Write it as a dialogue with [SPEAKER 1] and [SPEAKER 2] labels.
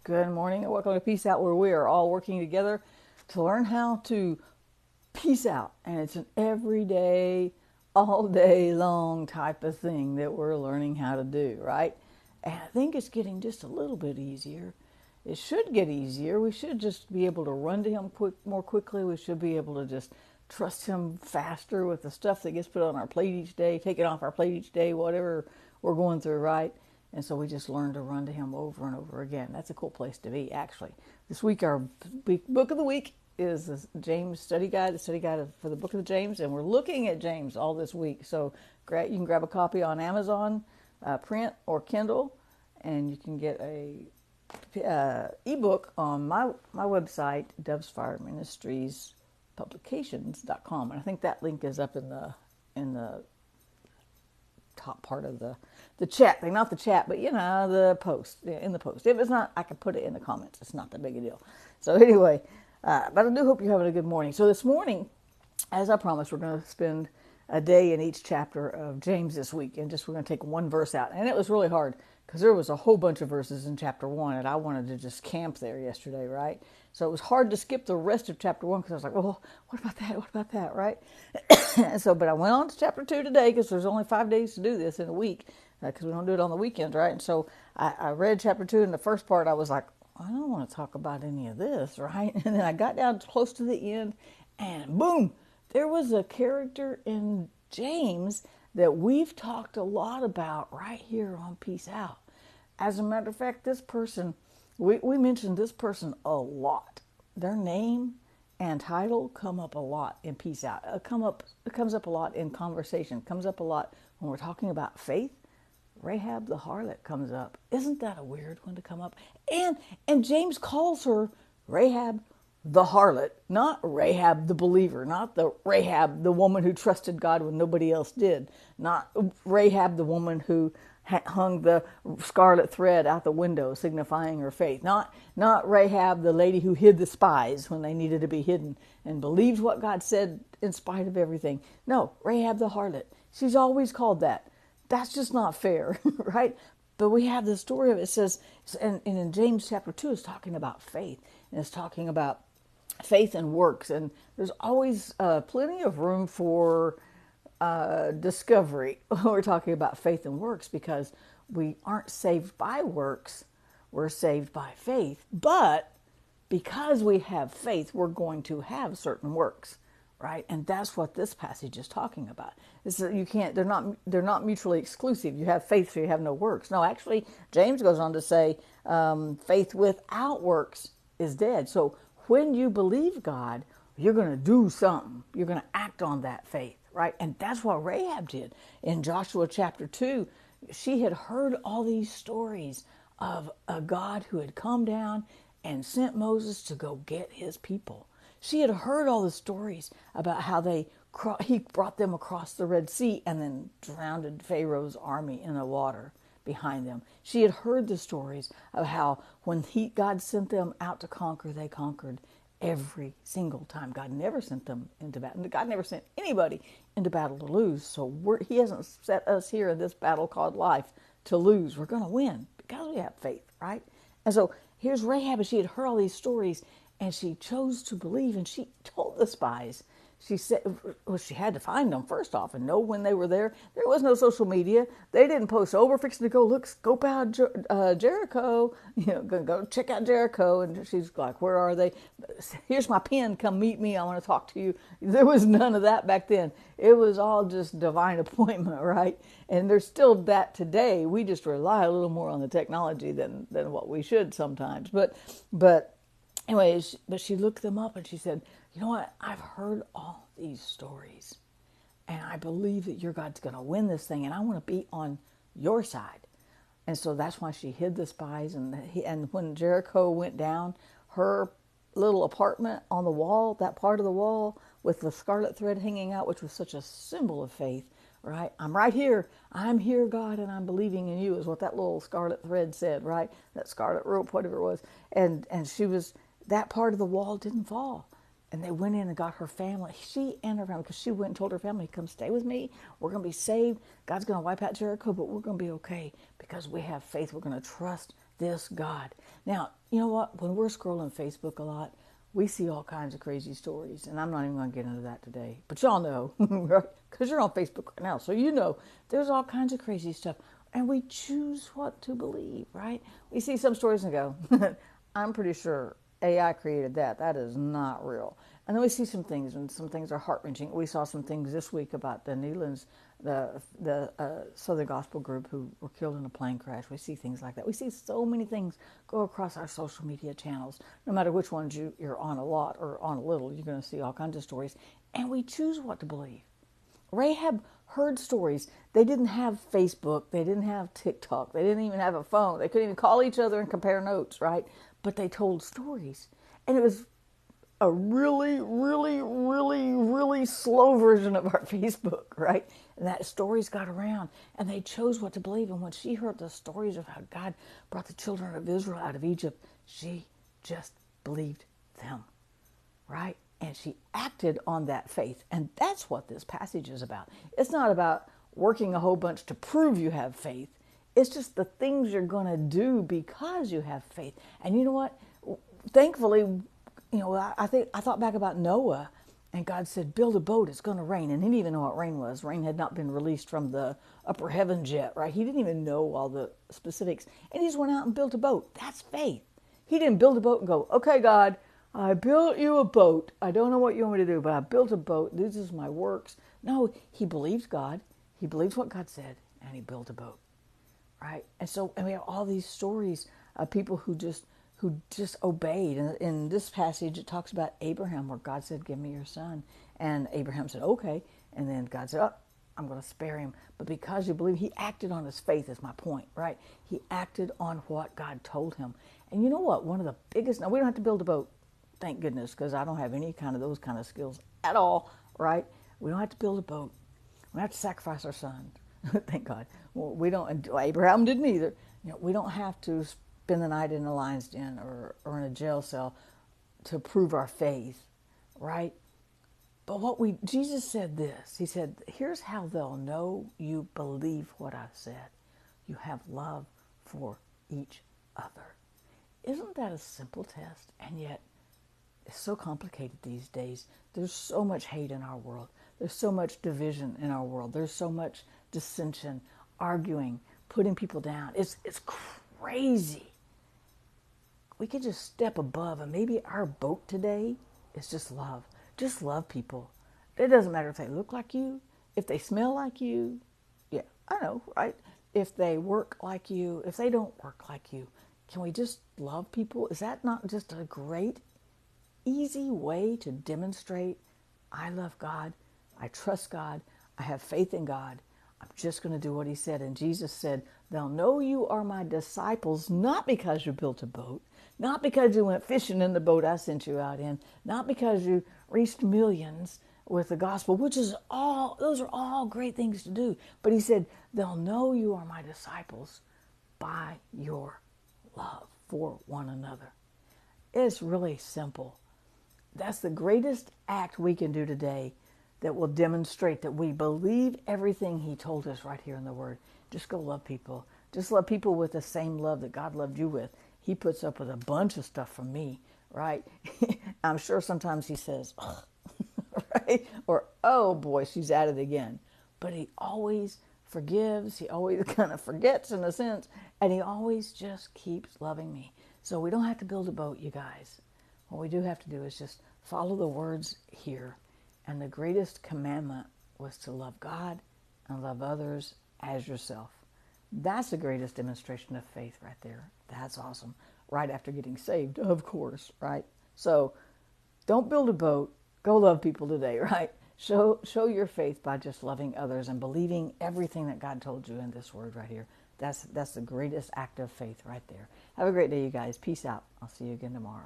[SPEAKER 1] Good morning and welcome to Peace Out, where we are all working together to learn how to peace out. And it's an everyday, all day long type of thing that we're learning how to do, right? And I think it's getting just a little bit easier. It should get easier. We should just be able to run to Him more quickly. We should be able to just trust Him faster with the stuff that gets put on our plate each day, take it off our plate each day, whatever we're going through, right? And so we just learn to run to Him over and over again. That's a cool place to be, actually. This week, our book of the week is the James study guide, for the book of James. And we're looking at James all this week. So you can grab a copy on Amazon, print or Kindle, and you can get a ebook on my website, Dove's Fire Ministries Publications.com. And I think that link is up in the top part of the chat thing, not the chat, but the post, in the post. If it's not, I can put it in the comments. It's not that big a deal. So anyway, but I do hope you're having a good morning. So this morning, as I promised, we're going to spend a day in each chapter of James this week, and we're going to take one verse out. And it was really hard because there was a whole bunch of verses in chapter 1, and I wanted to just camp there yesterday, right? So it was hard to skip the rest of chapter 1 because I was like, well, what about that? What about that, right? But I went on to chapter 2 today because there's only 5 days to do this in a week because we don't do it on the weekends, right? And so I read chapter 2, and the first part I was like, I don't want to talk about any of this, right? And then I got down close to the end, and boom, there was a character in James that we've talked a lot about right here on Peace Out. As a matter of fact, this person, we mentioned this person a lot. Their name and title come up a lot in Peace Out. It comes up a lot in conversation. It comes up a lot when we're talking about faith. Rahab the harlot comes up. Isn't that a weird one to come up? And James calls her Rahab the harlot, not Rahab the believer, not the Rahab the woman who trusted God when nobody else did, not Rahab the woman who hung the scarlet thread out the window signifying her faith, not Rahab the lady who hid the spies when they needed to be hidden and believed what God said in spite of everything. No, Rahab the harlot. She's always called that. That's just not fair, right? But we have the story of it. It says, and in James chapter 2, it's talking about faith, and it's talking about faith and works, and there's always plenty of room for discovery when we're talking about faith and works, because we aren't saved by works, we're saved by faith. But because we have faith, we're going to have certain works, right? And that's what this passage is talking about. Is that you can't, they're not mutually exclusive. You have faith, so you have no works. No, actually, James goes on to say, faith without works is dead. So when you believe God, you're going to do something. You're going to act on that faith, right? And that's what Rahab did. In Joshua chapter 2, she had heard all these stories of a God who had come down and sent Moses to go get his people. She had heard all the stories about how he brought them across the Red Sea and then drowned Pharaoh's army in the water behind them. She had heard the stories of how when God sent them out to conquer, they conquered every single time. God never sent them into battle. God never sent anybody into battle to lose. So He hasn't set us here in this battle called life to lose. We're going to win because we have faith, right? And so here's Rahab, and she had heard all these stories, and she chose to believe, and she told the spies. She said, well, she had to find them first off and know when they were there. There was no social media. They didn't post, oh, we're fixing to go look, scope out Jericho. Go check out Jericho. And she's like, where are they? Here's my pen. Come meet me. I want to talk to you. There was none of that back then. It was all just divine appointment, right? And there's still that today. We just rely a little more on the technology than what we should sometimes. But anyways, but she looked them up and she said, you know what? I've heard all these stories, and I believe that your God's going to win this thing, and I want to be on your side. And so that's why she hid the spies. And when Jericho went down, her little apartment on the wall, that part of the wall with the scarlet thread hanging out, which was such a symbol of faith, right? I'm right here. I'm here, God, and I'm believing in you, is what that little scarlet thread said, right? That scarlet rope, whatever it was. And she was, that part of the wall didn't fall. And they went in and got her family. She and her family, because she went and told her family, come stay with me. We're going to be saved. God's going to wipe out Jericho, but we're going to be okay because we have faith. We're going to trust this God. Now, you know what? When we're scrolling Facebook a lot, we see all kinds of crazy stories, and I'm not even going to get into that today. But y'all know, right? Because you're on Facebook right now, so you know there's all kinds of crazy stuff. And we choose what to believe, right? We see some stories and go, I'm pretty sure AI created that. That is not real. And then we see some things, and some things are heart-wrenching. We saw some things this week about the Neelands, the Southern Gospel group who were killed in a plane crash. We see things like that. We see so many things go across our social media channels. No matter which ones you're on a lot or on a little, you're going to see all kinds of stories. And we choose what to believe. Rahab heard stories. They didn't have Facebook. They didn't have TikTok. They didn't even have a phone. They couldn't even call each other and compare notes, right? But they told stories. And it was a really, really, really, really slow version of our Facebook, right? And that stories got around, and they chose what to believe. And when she heard the stories of how God brought the children of Israel out of Egypt, she just believed them, right? And she acted on that faith. And that's what this passage is about. It's not about working a whole bunch to prove you have faith. It's just the things you're going to do because you have faith. And you know what? Thankfully, you know, I thought back about Noah, and God said, build a boat, it's going to rain. And he didn't even know what rain was. Rain had not been released from the upper heavens yet, right? He didn't even know all the specifics. And he just went out and built a boat. That's faith. He didn't build a boat and go, okay, God, I built you a boat. I don't know what you want me to do, but I built a boat. This is my works. No, he believed God. He believes what God said, and he built a boat, right? And we have all these stories of people who just obeyed. And in this passage, it talks about Abraham, where God said, give me your son. And Abraham said, okay. And then God said, oh, I'm going to spare him. But because you believe, he acted on his faith, is my point, right? He acted on what God told him. And you know what? One of the biggest, now we don't have to build a boat, thank goodness, because I don't have any kind of those kind of skills at all, right? We don't have to build a boat. We don't have to sacrifice our son. Thank God. Well, we don't, Abraham didn't either. You know, we don't have to spend the night in a lion's den or in a jail cell to prove our faith, right? But Jesus said this. He said, here's how they'll know you believe what I've said. You have love for each other. Isn't that a simple test? And yet, it's so complicated these days. There's so much hate in our world. There's so much division in our world. There's so much dissension, arguing, putting people down. It's crazy. We could just step above, and maybe our boat today is just love. Just love people. It doesn't matter if they look like you, if they smell like you. Yeah, I know, right? If they work like you, if they don't work like you. Can we just love people? Is that not just a great, easy way to demonstrate I love God, I trust God, I have faith in God, I'm just going to do what he said. And Jesus said, they'll know you are my disciples, not because you built a boat, not because you went fishing in the boat I sent you out in, not because you reached millions with the gospel, those are all great things to do. But he said, they'll know you are my disciples by your love for one another. It's really simple. That's the greatest act we can do today that will demonstrate that we believe everything he told us right here in the Word. Just go love people. Just love people with the same love that God loved you with. He puts up with a bunch of stuff from me, right? I'm sure sometimes he says, ugh, right? Or, oh boy, she's at it again. But he always forgives. He always kind of forgets in a sense. And he always just keeps loving me. So we don't have to build a boat, you guys. What we do have to do is just follow the words here. And the greatest commandment was to love God and love others as yourself. That's the greatest demonstration of faith right there. That's awesome. Right after getting saved, of course, right? So don't build a boat. Go love people today, right? Show your faith by just loving others and believing everything that God told you in this word right here. That's the greatest act of faith right there. Have a great day, you guys. Peace out. I'll see you again tomorrow.